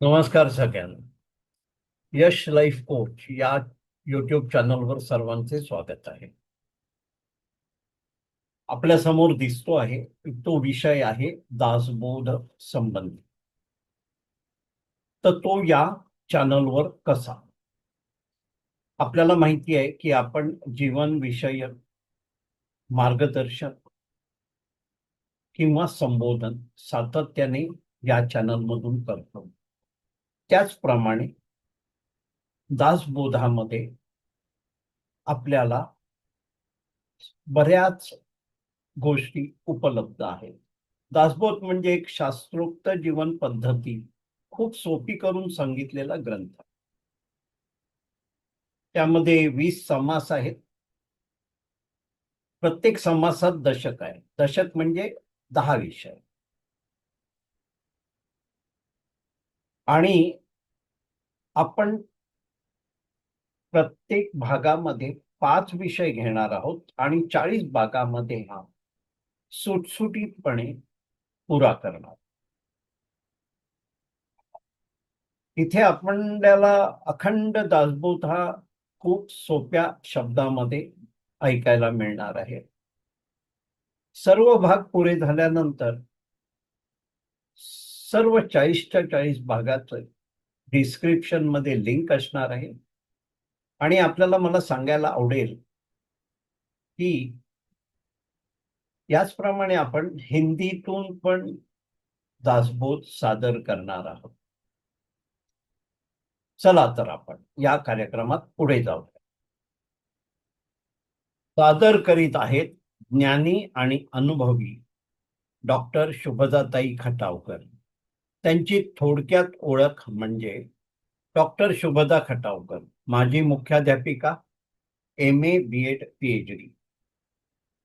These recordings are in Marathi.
नमस्कार सगळ्यांना. यश लाईफ कोच या युट्यूब चॅनलवर सर्वांचे स्वागत आहे. आपल्या समोर दिसतो आहे तो विषय आहे दासबोध संबंधी. तर तो या चॅनलवर कसा? आपल्याला माहिती आहे की आपण जीवन विषयक मार्गदर्शन किंवा संबोधन सातत्याने या चॅनलमधून करतो. त्याचप्रमाणे दासबोधामध्ये आपल्याला बऱ्याच गोष्टी उपलब्ध आहेत. दासबोध म्हणजे एक शास्त्रोक्त जीवन पद्धती खूप सोपी करून सांगितलेला ग्रंथ. त्यामध्ये 20 समास आहेत. प्रत्येक समासात दशक आहे. दशक म्हणजे 10 विषय. आणि आपण प्रत्येक भागामध्ये 5 विषय घेणार आहोत आणि 40 भागामध्ये हा सुटसुटीतपणे पुरा करणार. इथे आपल्याला अखंड दासबोध हा खूप सोप्या शब्दामध्ये ऐकायला मिळणार आहे. सर्व भाग पुरे झाल्यानंतर सर्व 40च्या 40 भागाचं डिस्क्रिप्शन मध्ये लिंक असणार आहे. आणि आपल्याला मला सांगायला आवडेल की याचप्रमाणे आपण हिंदीतून पण दासबोध सादर करणार आहोत. चला तर आपण या कार्यक्रमात पुढे जाऊ. सादर करीत आहेत ज्ञानी आणि अनुभवी डॉक्टर शुभदाताई खटावकर. त्यांची थोडक्यात ओळख म्हणजे डॉक्टर शुभदा खटावकर, माजी मुख्याध्यापिका, MA BEd PhD.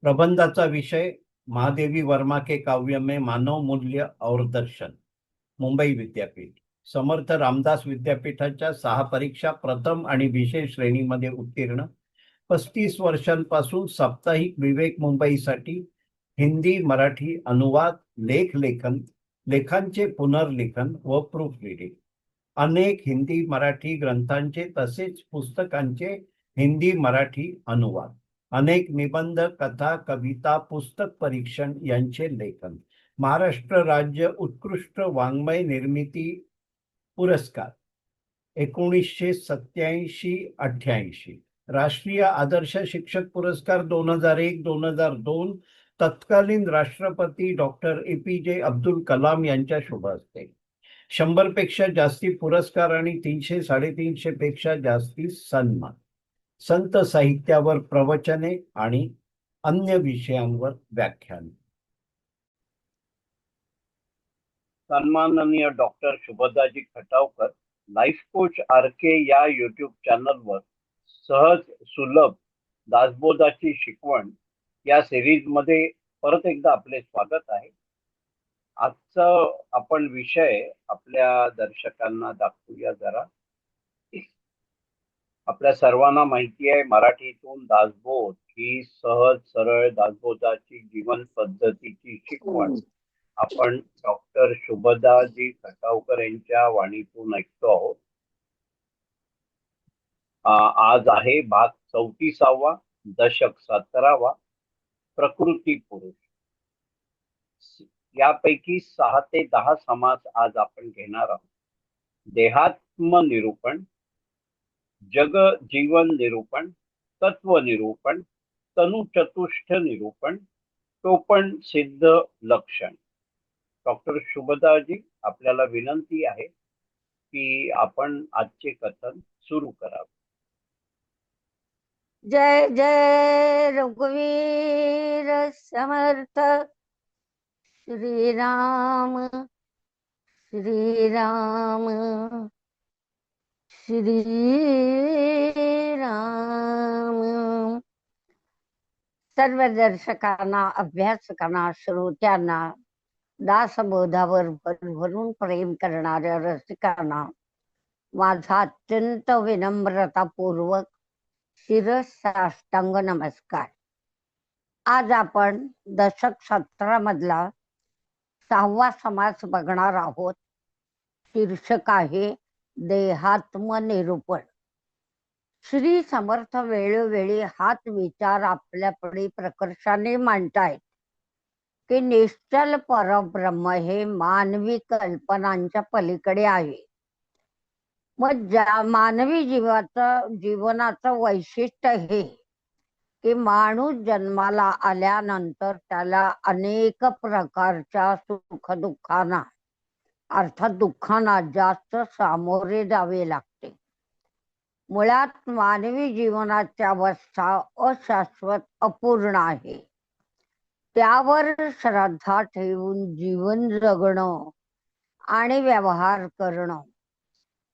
प्रबंधाचा विषय महादेवी वर्मा के काव्य में मानव मूल्य और दर्शन, मुंबई विद्यापीठ. समर्थ रामदास विद्यापीठाच्या 6 परीक्षा प्रथम आणि विशेष श्रेणीमध्ये उत्तीर्ण. 35 वर्षांपासून साप्ताहिक विवेक मुंबईसाठी हिंदी मराठी अनुवाद, लेखन, लेखांचे पुनर्लेखन व प्रूफ रिडिंग. अनेक हिंदी मराठी ग्रंथांचे तसेच पुस्तकांचे हिंदी मराठी अनुवाद. अनेक निबंध, कथा, कविता, पुस्तक परीक्षण यांचे लेखन. महाराष्ट्र राज्य उत्कृष्ट वाङ्मय निर्मिती पुरस्कार 1987-88. राष्ट्रीय आदर्श शिक्षक पुरस्कार 2001-2002 तत्कालीन राष्ट्रपती डॉक्टर APJ अब्दुल कलाम यांच्या शुभ हस्ते. 100 पेक्षा जास्ती पुरस्कार आणि 300-350 पेक्षा जास्ती सन्मान. संत साहित्यावर प्रवचने आणि अन्य विषयांवर व्याख्यान. सन्माननीय डॉक्टर शुभदाजी खटावकर लाईफ कोच RK या युट्यूब चॅनलवर सहज सुलभ दासबोधाची शिकवण या सिरीज मध्ये परत एकदा आपले स्वागत आहे. आजचा आपण विषय आपल्या दर्शकांना दाखवूया जरा. आपल्या सर्वांना माहिती आहे मराठीतून दासबोध ही सहज सरळ दासबोधाची जीवन पद्धतीची शिकवण आपण डॉक्टर शुभदाजी खटावकर यांच्या वाणीतून ऐकतो आहोत. आज आहे भाग 34वा, दशक 17वा, प्रकृती पुरुष. यापैकी 6 ते 10 समास आज आपण घेणार आहोत. देहात्म निरूपण, जग जीवन निरूपण, तत्व निरूपण, तनु चतुष्ट निरूपण, टोपण सिद्ध लक्षण. डॉक्टर शुभदाजी, आपल्याला विनंती आहे की आपण आजचे कथन सुरू करावे. जय जय रघुवीर समर्थ. श्रीराम श्रीराम श्रीराम. सर्व दर्शकांना, अभ्यासकांना, श्रोत्यांना, दासबोधावर भरभरून प्रेम करणाऱ्या रसिकांना माझा अत्यंत विनम्रतापूर्वक शिरसाष्टांग नमस्कार. आज आपण दशक 17 मधला 6वा समास बघणार आहोत. शीर्षक आहे देहात्मनिरूपण. श्री समर्थ वेळोवेळी हाच विचार आपल्यापुढे प्रकर्षाने मांडतायत की निश्चल परब्रह्म हे मानवी कल्पनांच्या पलीकडे आहे. मग ज्या मानवी जीवनाचं वैशिष्ट्य हे की माणूस जन्माला आल्यानंतर त्याला अनेक प्रकारच्या सुखदुःखांना अर्थात दुःखांना जास्त सामोरे जावे लागते. मुळात मानवी जीवनाची अवस्था अशाश्वत अपूर्ण आहे. त्यावर श्रद्धा ठेवून जीवन जगणं आणि व्यवहार करणं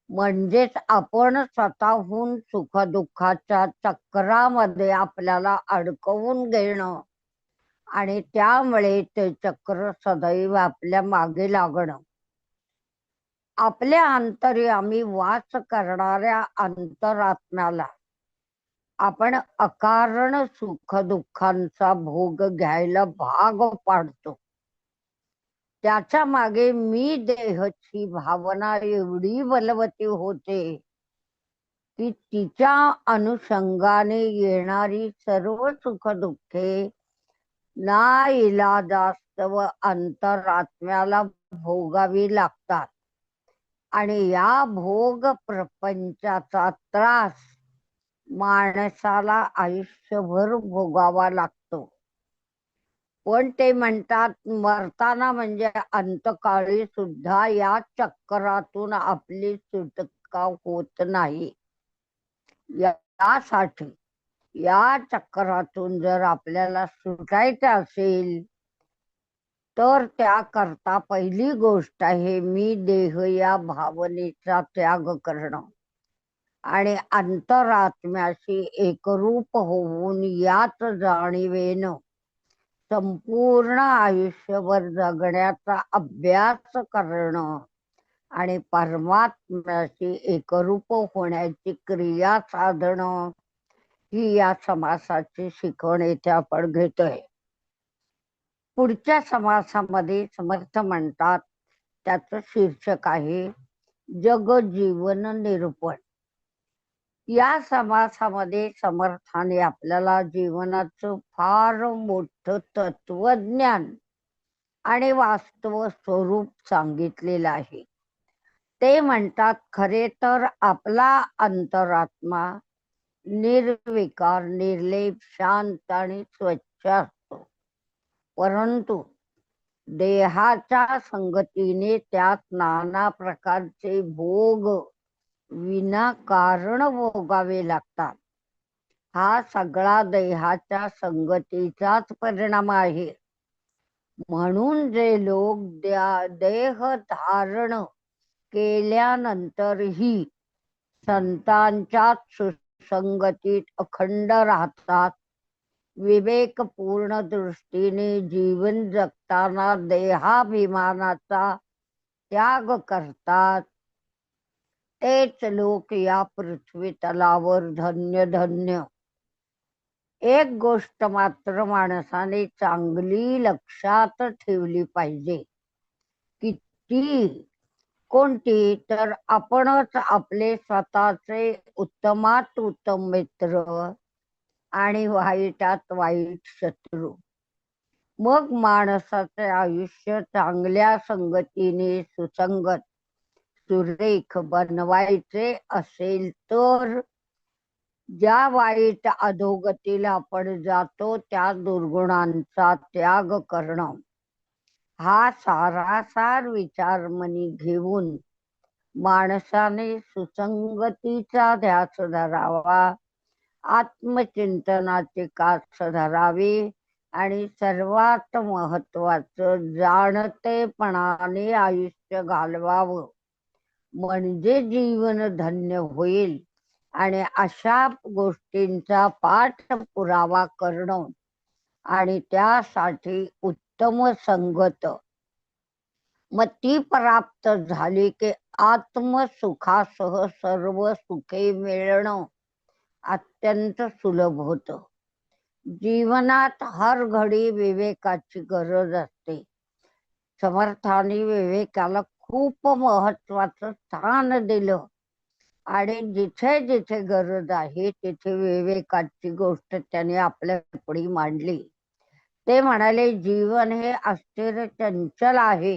म्हणजेच आपण स्वतःहून सुखदुःखाच्या चक्रामध्ये आपल्याला अडकवून घेणं आणि त्यामुळे ते चक्र सदैव आपल्या मागे लागणं. आपल्या अंतर्यामी वास करणाऱ्या अंतरात्म्याला आपण अकारण सुखदुःखांचा भोग घ्यायला भाग पाडतो. त्याच्या मागे मी देहची भावना एवढी बलवती होते की तिच्या अनुषंगाने येणारी सर्व सुखदुःखे नाइलाजास्तव अंतरात्म्याला भोगावी लागतात आणि या भोग प्रपंचाचा त्रास माणसाला आयुष्यभर भोगावा लागतो. पण ते म्हणतात मरताना म्हणजे अंतकाळी सुद्धा या चक्रातून आपली सुटका होत नाही. यासाठी या चक्रातून जर आपल्याला सुटायचं असेल तर त्याकरता पहिली गोष्ट आहे मी देह या भावनेचा त्याग करणं आणि अंतरात्म्याशी एकरूप होऊन याच जाणीवेनं संपूर्ण आयुष्यभर जगण्याचा अभ्यास करणं आणि परमात्म्याशी एकरूप होण्याची क्रिया साधणं ही या समासाची शिकवण इथे आपण घेतोय. पुढच्या समासामध्ये समर्थ म्हणतात त्याचं शीर्षक आहे जगजीवन निरूपण. या समासामध्ये समर्थाने आपल्याला जीवनाचं फार मोठं तत्वज्ञान आणि वास्तव स्वरूप सांगितलेलं आहे. ते म्हणतात खरे तर आपला अंतरात्मा निर्विकार, निर्लेप, शांत आणि स्वच्छ असतो. परंतु देहाच्या संगतीने त्यात नाना प्रकारचे भोग विनाकारण भोगावे लागतात. हा सगळा देहाच्या संगतीचाच परिणाम आहे. म्हणून जे लोक देह धारण केल्यानंतरही संतांच्या सुसंगतीत अखंड राहतात, विवेकपूर्ण दृष्टीने जीवन जगताना देहाभिमानाचा त्याग करतात, तेच लोक या पृथ्वी तलावर धन्य धन्य. एक गोष्ट मात्र माणसाने चांगली लक्षात ठेवली पाहिजे की ती कोणती तर आपणच आपले स्वतःचे उत्तमात उत्तम मित्र आणि वाईटात वाईट शत्रू. मग माणसाचे आयुष्य चांगल्या संगतीने सुसंगत सुरेख बनवायचे असेल तर ज्या वाईट अधोगतीला आपण जातो त्या दुर्गुणांचा त्याग करणं हा सारासार विचार मनी घेऊन माणसाने सुसंगतीचा ध्यास धरावा, आत्मचिंतनाचे कास धरावे आणि सर्वात महत्वाचं जाणतेपणाने आयुष्य घालवावं. म्हणजे जीवन धन्य होईल. आणि अशा गोष्टींचा पाठपुरावा करणं आणि त्यासाठी उत्तम संगत मग ती प्राप्त झाली की आत्मसुखासह सर्व सुखे मिळणं अत्यंत सुलभ होतं. जीवनात हर घडी विवेकाची गरज असते. समर्थाने विवेकाला खूप महत्वाचं स्थान दिलं आणि जिथे जिथे गरज आहे तिथे विवेकाची गोष्ट त्याने आपल्या पुढे मांडली. ते म्हणाले जीवन हे आश्चर्य चंचल आहे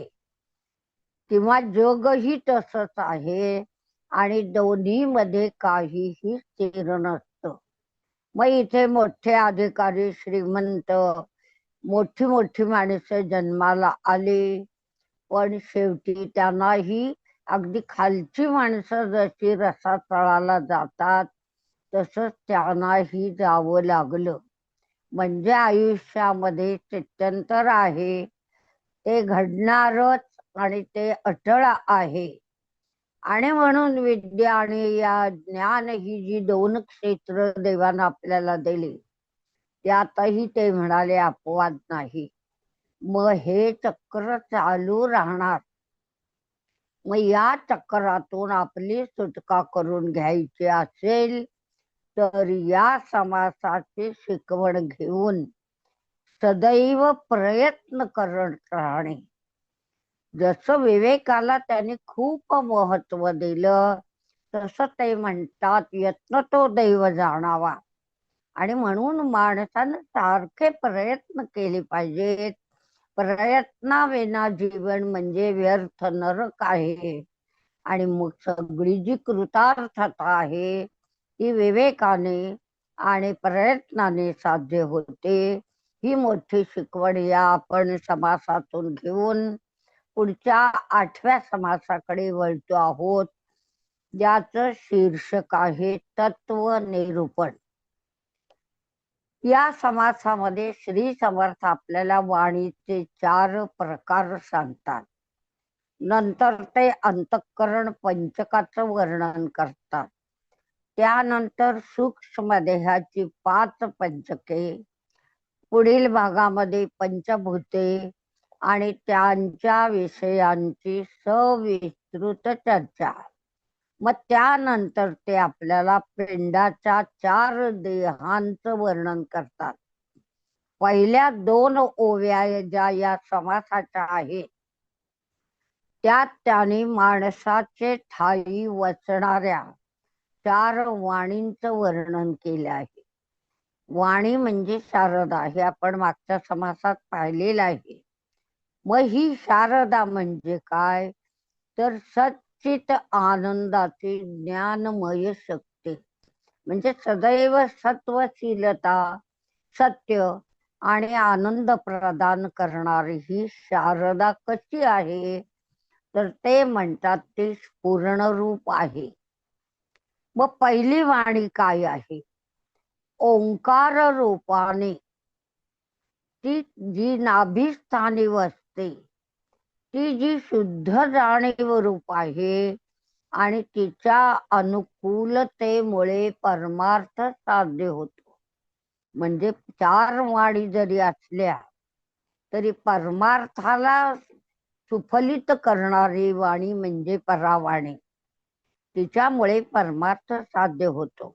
किंवा जगही तसंच आहे आणि दोन्ही मध्ये काहीही स्थिर नसतं. मग इथे मोठे अधिकारी, श्रीमंत, मोठी मोठी माणसं जन्माला आली, पण शेवटी त्यांनाही अगदी खालची माणसं जशी रसातळाला जातात तसंच त्यांनाही जावं लागलं. म्हणजे आयुष्यामध्ये स्थित्यंतर आहे, ते घडणारच आणि ते अटळ आहे. आणि म्हणून विद्या आणि या ज्ञान ही जी दोन क्षेत्र देवानं आपल्याला दिली त्यातही ते म्हणाले अपवाद नाही. मग हे चक्र चालू राहणार. मग या चक्रातून आपली सुटका करून घ्यायची असेल तर या समासाची शिकवण घेऊन सदैव प्रयत्न करत राहणे. जसं विवेकाला त्यांनी खूप महत्व दिलं तसं ते म्हणतात यत्न तो दैव जाणावा. आणि म्हणून माणसानं सारखे प्रयत्न केले पाहिजेत. प्रयत्नाविना जीवन म्हणजे व्यर्थ नरक आहे. आणि मग सगळी जी कृतार्थता आहे ती विवेकाने आणि प्रयत्नाने साध्य होते. ही मोठी शिकवण या आपण समासातून घेऊन पुढच्या 8व्या समासाकडे वळतो आहोत, ज्याचं शीर्षक आहे तत्व निरूपण. या समासामध्ये श्री समर्थ आपल्याला वाणीचे 4 प्रकार सांगतात. नंतर ते अंतःकरण पंचकाचं वर्णन करतात. त्यानंतर सूक्ष्म देहाची 5 पंचके, पुढील भागामध्ये पंचभूते आणि त्यांच्या विषयांची सविस्तृत चर्चा. मग त्यानंतर ते आपल्याला पिंडाच्या 4 देहांचं वर्णन करतात. पहिल्या 2 ओव्या ज्या या समासाच्या आहेत त्यात त्यांनी माणसाचे ठायी वचणाऱ्या 4 वाणींचं वर्णन केले आहे. वाणी म्हणजे शारदा, हे आपण मागच्या समासात पाहिलेलं आहे. मग ही शारदा म्हणजे काय तर सच्चित आनंदाची ज्ञानमय शक्ती. म्हणजे सदैव सत्वशीलता, सत्य आणि आनंद प्रदान करणारी ही शारदा कशी आहे तर ते म्हणतात ती पूर्ण रूप आहे. मग पहिली वाणी काय आहे? ओंकार रूपाने ती जी नाभिस्थानी वसते ती जी शुद्ध जाणीव रूप आहे आणि तिच्या अनुकूलतेमुळे परमार्थ साध्य होतो. म्हणजे 4 वाणी जरी असल्या तरी परमार्थाला सुफलित करणारी वाणी म्हणजे परावाणी. तिच्यामुळे परमार्थ साध्य होतो.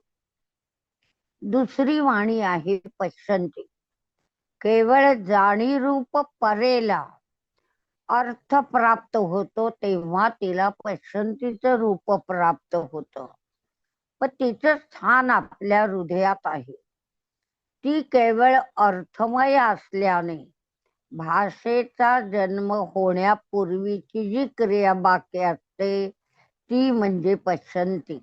दुसरी वाणी आहे पश्यंती. केवळ जाणीरूप परेला अर्थ प्राप्त होतो तेव्हा तिला पश्यंतीचं रूप प्राप्त होतं. पण तिचं स्थान आपल्या हृदयात आहे. ती केवळ अर्थमय असल्याने भाषेचा जन्म होण्यापूर्वीची जी क्रिया बाकी असते ती म्हणजे पश्यंती.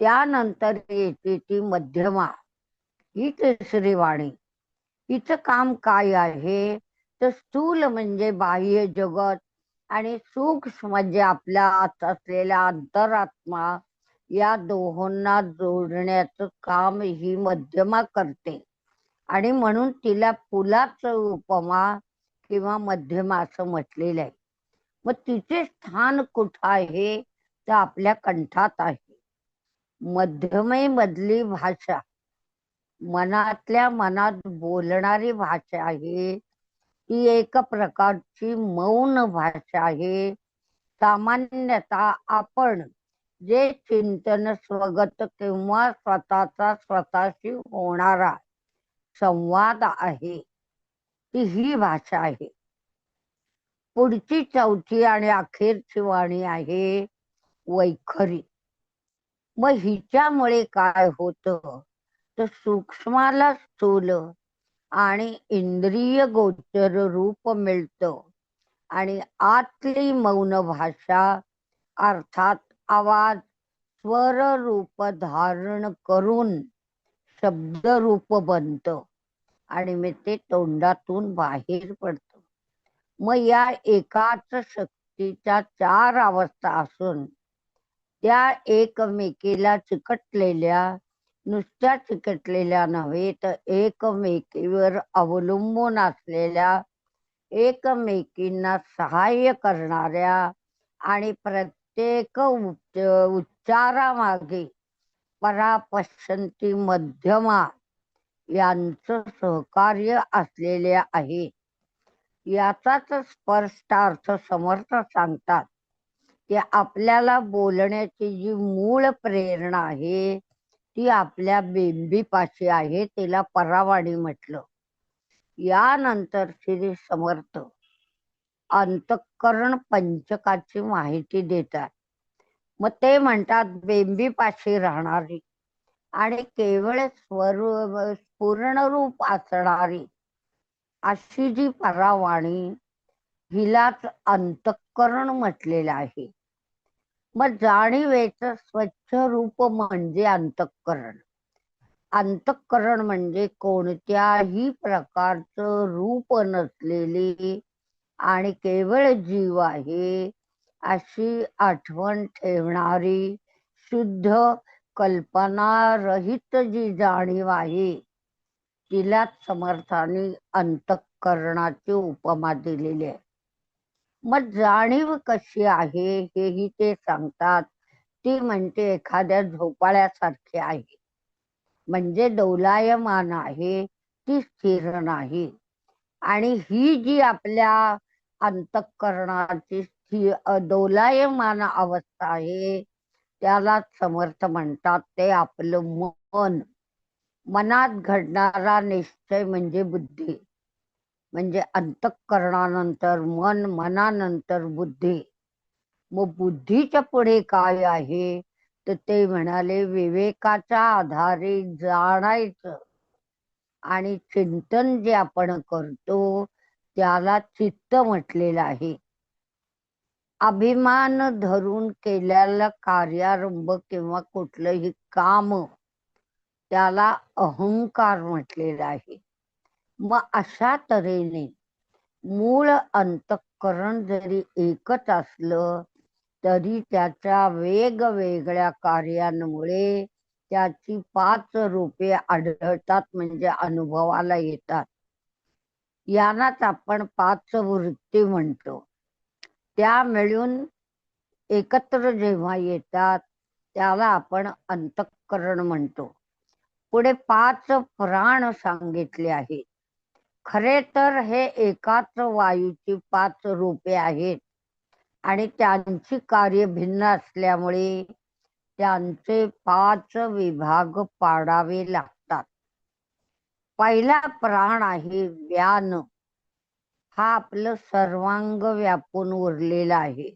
त्यानंतर येते ती मध्यमा, ही तिसरी वाणी. हिचं काम काय आहे तर स्थूल म्हणजे बाह्य जगत आणि सूक्ष्म म्हणजे आपल्या आत असलेला अंतरात्मा, या दोहोंना जोडण्याचं काम ही मध्यमा करते. आणि म्हणून तिला फुलाचं उपमा किंवा मध्यमा असं म्हटलेलं आहे. मग तिचे स्थान कुठं आहे तर आपल्या कंठात आहे. मध्यमेमधली भाषा मनातल्या मनात बोलणारी भाषा आहे. ती एक प्रकारची मौन भाषा आहे. सामान्यतः आपण जे चिंतन स्वगत किंवा स्वतःचा स्वतःशी होणारा संवाद आहे ती ही भाषा आहे. पुढची चौथी आणि अखेरची वाणी आहे वैखरी. मग हिच्यामुळे काय होतं तर सूक्ष्माला स्थूल आणि इंद्रिय गोचर रूप मिळतं आणि आतली मौन भाषा अर्थात आवाज स्वर रूप धारण करून शब्द रूप बनतं आणि मग ते तोंडातून बाहेर पडतं. मग या एकाच शक्तीच्या 4 अवस्था असून त्या एकमेकीला चिकटलेल्या, नुसत्या चिकटलेल्या नव्हे तर एकमेकीवर अवलंबून असलेल्या, एकमेकींना सहाय्य करणाऱ्या आणि प्रत्येक उच्चारामागे परा पश्यन्ती मध्यमा यांचं सहकार्य असलेले आहे. याचाच स्पष्टार्थ समर्थ सांगतात की आपल्याला बोलण्याची जी मूळ प्रेरणा आहे ती आपल्या बेंबीपाशी आहे, तिला परावाणी म्हटलं. यानंतर श्री समर्थ अंतःकरण पंचकाची माहिती देतात. मग ते म्हणतात बेंबीपाशी राहणारी आणि केवळ पूर्ण रूप असणारी अशी जी परावाणी हिलाच अंतःकरण म्हटलेलं आहे. मग जाणीवेचं स्वच्छ रूप म्हणजे अंतःकरण. अंतःकरण म्हणजे कोणत्याही प्रकारचं रूप नसलेली आणि केवळ जीव आहे अशी आठवण ठेवणारी शुद्ध कल्पनारहित जी जाणीव आहे तिलाच समर्थांनी अंतःकरणाची उपमा दिलेली आहे. मग जाणीव कशी आहे हेही ते सांगतात. ती म्हणते एखाद्या झोपाळ्यासारखी आहे, म्हणजे डौलायमान आहे, ती स्थिर नाही. आणि ही जी आपल्या अंतःकरणाची डौलायमान अवस्था आहे त्याला समर्थ म्हणतात ते आपलं मन. मनात घडणारा निश्चय म्हणजे बुद्धी. म्हणजे अंतःकरणानंतर मन, मनानंतर बुद्धी. मग बुद्धीच्या पुढे काय आहे तर ते म्हणाले विवेकाच्या आधारे जाणायचं आणि चिंतन जे आपण करतो त्याला चित्त म्हटलेलं आहे. अभिमान धरून केलेला कार्यारंभ किंवा कुठलंही काम त्याला अहंकार म्हटलेलं आहे. मग अशा तऱ्हेने मूळ अंतःकरण जरी एकच असलं तरी त्याच्या वेगवेगळ्या कार्यांमुळे त्याची 5 रूपे आढळतात, म्हणजे अनुभवाला येतात. यांनाच आपण 5 वृत्ती म्हणतो. त्या मिळून एकत्र जेव्हा येतात त्याला आपण अंतःकरण म्हणतो. पुढे 5 प्राण सांगितले आहेत. खरे तर हे एकाच वायूची 5 रूपे आहेत आणि त्यांची कार्य भिन्न असल्यामुळे त्यांचे 5 विभाग पाडावे लागतात. पहिला प्राण आहे व्यान. हा आपलं सर्वांग व्यापून उरलेला आहे.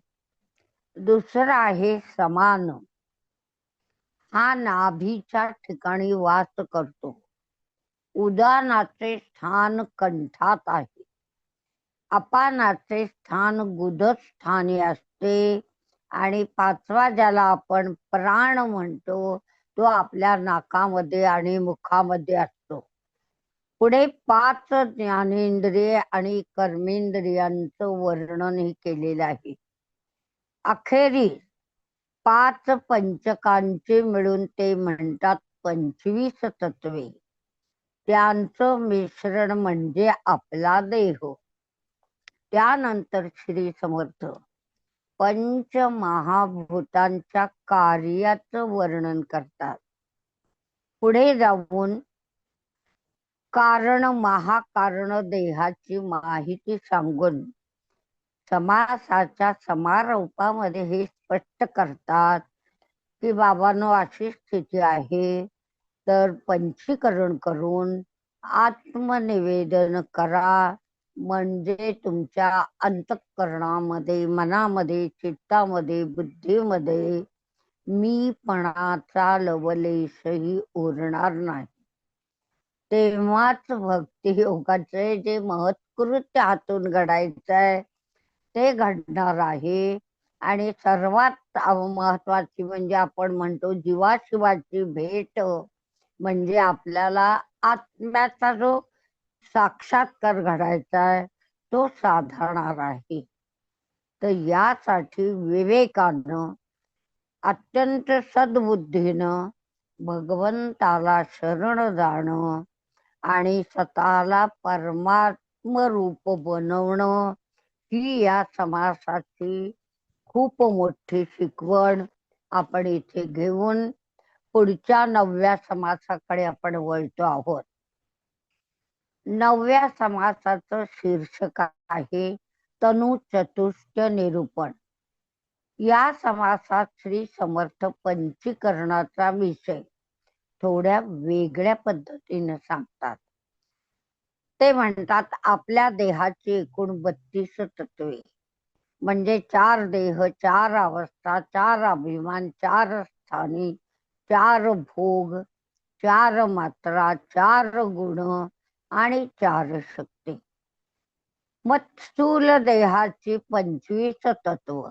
दुसरा आहे समान. हा नाभीच्या ठिकाणी वास करतो. उदानाचे स्थान कंठात आहे. अपानाचे स्थान गुदस्थानी असते आणि 5वा ज्याला आपण प्राण म्हणतो तो आपल्या नाकामध्ये आणि मुखामध्ये असतो. पुढे 5 ज्ञानेंद्रिय आणि कर्मेंद्रियांचं वर्णनही केलेलं आहे. अखेरीस 5 पंचकांचे मिळून ते म्हणतात 25 तत्वे. त्यांचं मिश्रण म्हणजे आपला देह. त्यानंतर श्री समर्थ पंचमहाभूतांच्या कार्याचं वर्णन करतात. पुढे जाऊन कारण महाकारण देहाची माहिती सांगून समासाच्या समारोपामध्ये हे स्पष्ट करतात की बाबांनो अशी स्थिती आहे तर पंचीकरण करून आत्मनिवेदन करा म्हणजे तुमच्या अंतःकरणामध्ये, मनामध्ये, चित्तामध्ये, बुद्धीमध्ये मीपणाचा लवलेशही उरणार नाही. तेव्हाच भक्ती योगाचे जे महत्कृत्य हातून घडायचंय ते घडणार आहे. आणि सर्वात महत्वाची म्हणजे आपण म्हणतो जीवाशिवाची भेट, म्हणजे आपल्याला आत्म्याचा जो साक्षात्कार घडायचा आहे तो साधणार आहे. तर यासाठी विवेकानं, अत्यंत सद्बुद्धीनं भगवंताला शरण जाणं आणि स्वतःला परमात्म रूप बनवणं ही या समासाची खूप मोठी शिकवण आपण इथे घेऊन पुढच्या 9व्या समासाकडे आपण वळतो आहोत. 9व्या समासाचं शीर्षक आहे तनु चतुष्ट निरूपण. या समासात श्री समर्थ पंचीकरणाचा विषय थोड्या वेगळ्या पद्धतीने सांगतात. ते म्हणतात आपल्या देहाची एकूण 32 तत्वे, म्हणजे 4 देह, 4 अवस्था, 4 अभिमान, 4 स्थानी, 4 भोग, 4 मात्रा, 4 गुण आणि 4 शक्ती. मग स्थूल देहाची 25 तत्व,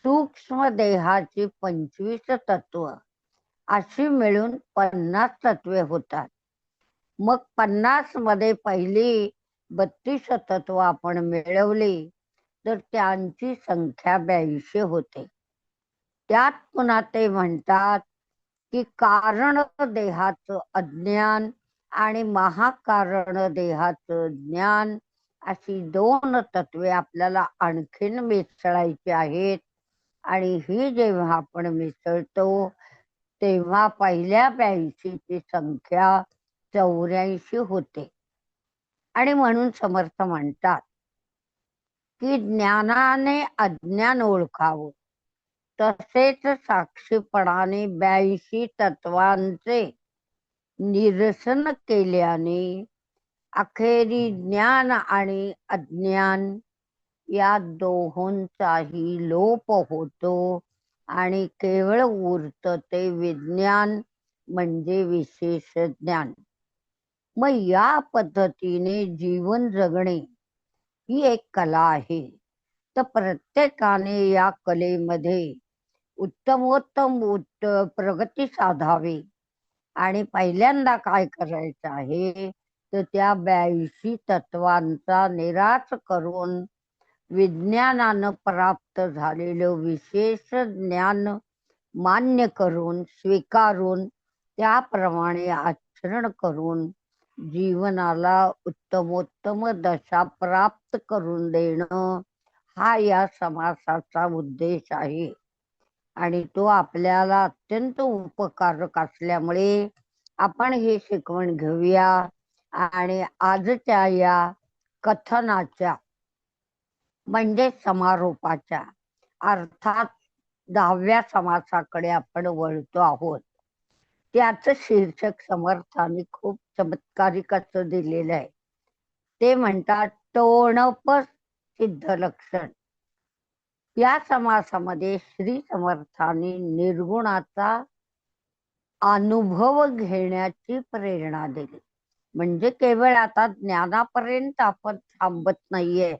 सूक्ष्म देहाची 25 तत्व, अशी मिळून 50 तत्वे होतात. मग 50 मध्ये पहिली 32 तत्व आपण मिळवली तर त्यांची संख्या 82 होते. त्यात पुन्हा ते म्हणतात की कारण देहाचं अज्ञान आणि महाकारण देहाचं ज्ञान, अशी 2 तत्वे आपल्याला आणखीन मिसळायची आहेत. आणि ही जेव्हा आपण मिसळतो तेव्हा पहिल्या 82 ची संख्या 84 होते. आणि म्हणून समर्थ म्हणतात की ज्ञानाने अज्ञान ओळखावं, तसेच साक्षीपणाने 82 तत्वांचे निरसन केल्याने अखेरी ज्ञान आणि अज्ञान या दोहोंचाही लोप होतो आणि केवळ उरतं ते विज्ञान, म्हणजे विशेष ज्ञान. मग या पद्धतीने जीवन जगणे ही एक कला आहे. तर प्रत्येकाने या कलेमध्ये उत्तमोत्तम प्रगती साधावी. आणि पहिल्यांदा काय करायचं आहे तर त्या 82 तत्वांचा निराश करून विज्ञानानं प्राप्त झालेलं विशेष ज्ञान मान्य करून, स्वीकारून, त्याप्रमाणे आचरण करून जीवनाला उत्तमोत्तम दशा प्राप्त करून देणं हा या समासाचा उद्देश आहे. आणि तो आपल्याला अत्यंत उपकारक असल्यामुळे आपण हे शिकवण घेऊया. आणि आजच्या या कथनाच्या, म्हणजे समारोपाच्या, अर्थात 10व्या समासाकडे आपण वळतो आहोत. त्याचं शीर्षक समर्थांनी खूप चमत्कारिक असं दिलेलं आहे. ते म्हणतात टोणप सिद्ध लक्षण. या समासामध्ये श्री समर्थांनी निर्गुणाचा अनुभव घेण्याची प्रेरणा दिली. म्हणजे केवळ आता ज्ञानापर्यंत आपण थांबत नाहीये,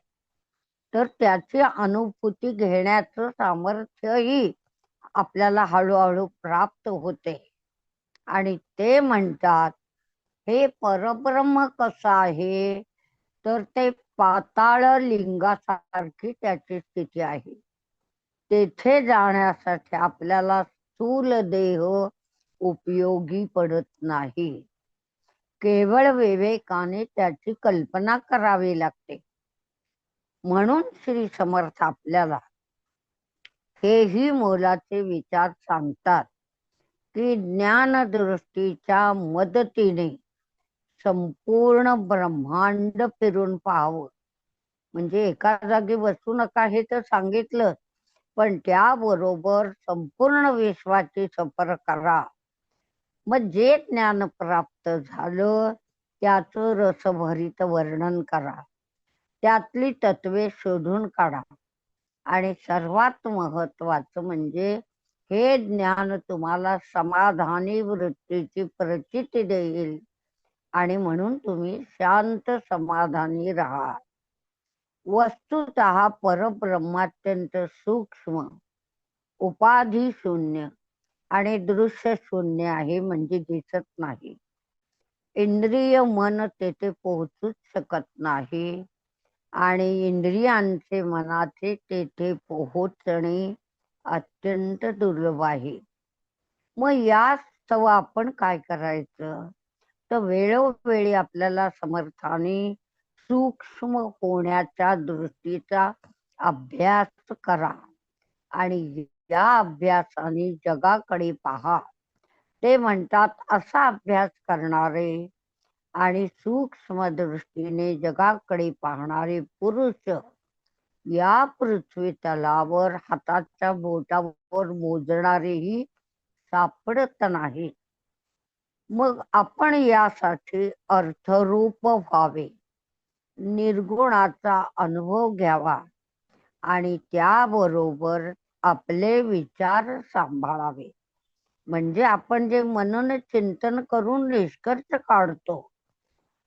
तर त्याची अनुभूती घेण्याचं सामर्थ्यही आपल्याला हळूहळू प्राप्त होते. आणि ते म्हणतात हे परब्रह्म कसं आहे तर ते पाताळ लिंगासारखी त्याची स्थिती आहे. तेथे जाण्यासाठी आपल्याला स्थूल देह उपयोगी पडत नाही. केवळ विवेकाने त्याची कल्पना करावी लागते. म्हणून श्री समर्थ आपल्याला हेही मोलाचे विचार सांगतात की ज्ञानदृष्टीच्या मदतीने संपूर्ण ब्रह्मांड फिरून पाहावं. म्हणजे एका जागी बसू नका हे तर सांगितलं, पण त्याबरोबर संपूर्ण विश्वाची सफर करा. मग जे ज्ञान प्राप्त झालं त्याचं रसभरीत वर्णन करा. त्यातली तत्वे शोधून काढा. आणि सर्वात महत्वाचं म्हणजे हे ज्ञान तुम्हाला समाधानी वृत्तीची प्रचिती देईल आणि म्हणून तुम्ही शांत समाधानी राहा. वस्तुतः परब्रह्मात्यंत सूक्ष्म, उपाधी शून्य आणि दृश्य शून्य आहे, म्हणजे दिसत नाही. इंद्रिय मन तेथे पोहोचूच शकत नाही आणि इंद्रियांचे मनाचे तेथे पोहोचणे अत्यंत दुर्लभ आहे. मग यास्तव आपण काय करायचं, तर वेळोवेळी आपल्याला समर्थाने सूक्ष्म होण्याच्या दृष्टीचा अभ्यास करा आणि या अभ्यासाने जगाकडे पहा. ते म्हणतात असा अभ्यास करणारे आणि सूक्ष्म दृष्टीने जगाकडे पाहणारे पुरुष या पृथ्वी तलावर हाताच्या बोटावर मोजणारेही सापडत नाही. मग आपण यासाठी अर्थरूप व्हावे, निर्गुणाचा अनुभव घ्यावा आणि त्याबरोबर आपले विचार सांभाळावे. म्हणजे आपण जे मनन चिंतन करून निष्कर्ष काढतो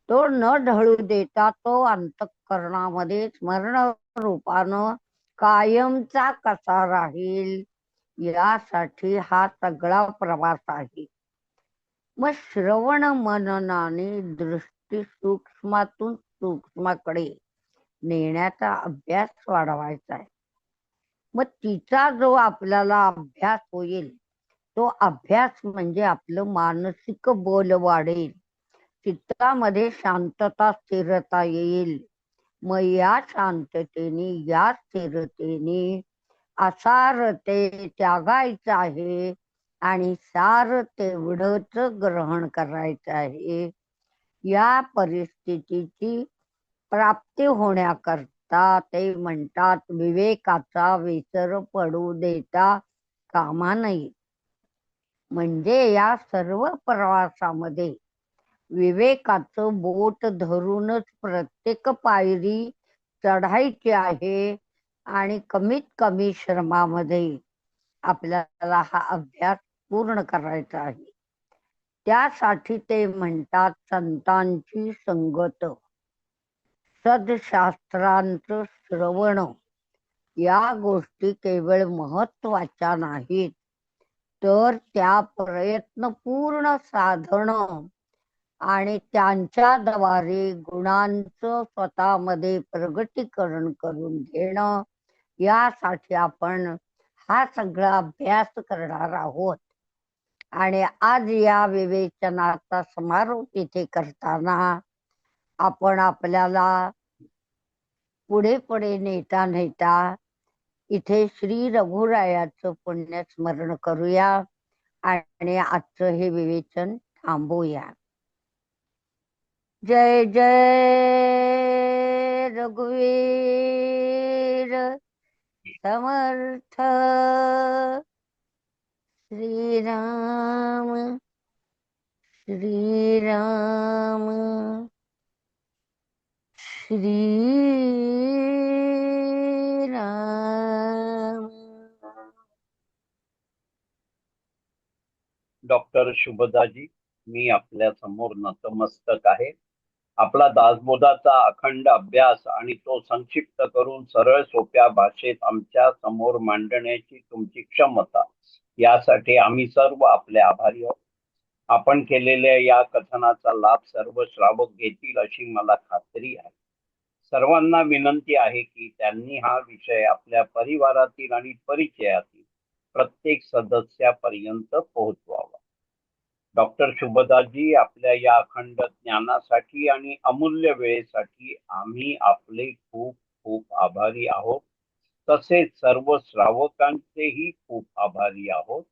तो न ढळू देता तो अंतःकरणामध्ये स्मरण रूपानं कायमचा कसा राहील, यासाठी हा सगळा प्रवास आहे. मग श्रवण मननाने दृष्टी सूक्ष्मातून सूक्ष्माकडे नेण्याचा अभ्यास वाढवायचा आहे. मग तिचा जो आपल्याला अभ्यास होईल तो अभ्यास म्हणजे आपलं मानसिक बल वाढेल, चित्तामध्ये शांतता स्थिरता येईल. मग या शांततेने या स्थिरतेने असार ते त्यागायचं आहे आणि सार तेवढंच ग्रहण करायचं आहे. या परिस्थितीची प्राप्ती होण्याकरता ते म्हणतात विवेकाचा विसर पडू देता कामा नये. म्हणजे या सर्व प्रवासामध्ये विवेकाचं बोट धरूनच प्रत्येक पायरी चढायची आहे आणि कमीत कमी श्रमामध्ये आपल्याला हा अभ्यास पूर्ण करायचा आहे. त्यासाठी ते म्हणतात संतांची संगत, सदशास्त्रांचं श्रवण या गोष्टी केवळ महत्वाच्या नाहीत, तर त्या प्रयत्नपूर्ण साधन आणि त्यांच्याद्वारे गुणांचं स्वतःमध्ये प्रगटीकरण करून घेणं, यासाठी आपण हा सगळा अभ्यास करणार आहोत. आणि आज या विवेचनाचा समारोप इथे करताना आपण आपल्याला पुढे पुढे नेता नेता इथे श्री रघुरायाचं पुण्य स्मरण करूया आणि आजचं हे विवेचन थांबूया. जय जय रघुवीर समर्थ श्रीराम श्रीराम श्रीराम. डॉक्टर शुभदाजी, मी आपल्या समोर नतमस्तक आहे. आपला दासबोधाचा अखंड अभ्यास आणि तो संक्षिप्त करून सरळ सोप्या भाषेत आमच्या समोर मांडण्याची तुमची क्षमता, यासाठी आम्ही सर्व आपले आभारी आहोत. आपण केलेल्या या कथनाचा लाभ सर्व श्रावक घेतील अशी मला खात्री आहे. सर्वांना विनंती आहे की त्यांनी हा विषय आपल्या परिवारातील आणि परिचयातील प्रत्येक सदस्यापर्यंत पोहोचवावा. डॉक्टर शुभदासजी, आपल्या या अखंड ज्ञानासाठी आणि अमूल्य वेळेसाठी आम्ही आपले खूप खूप आभारी आहोत. तसेच सर्व श्रावकांचेही खूप आभारी आहोत.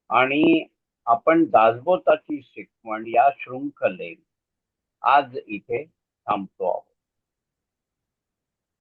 आणि आपण दासबोधाची शिकवण या शृंखलेत आज इथे थांबतो आहोत.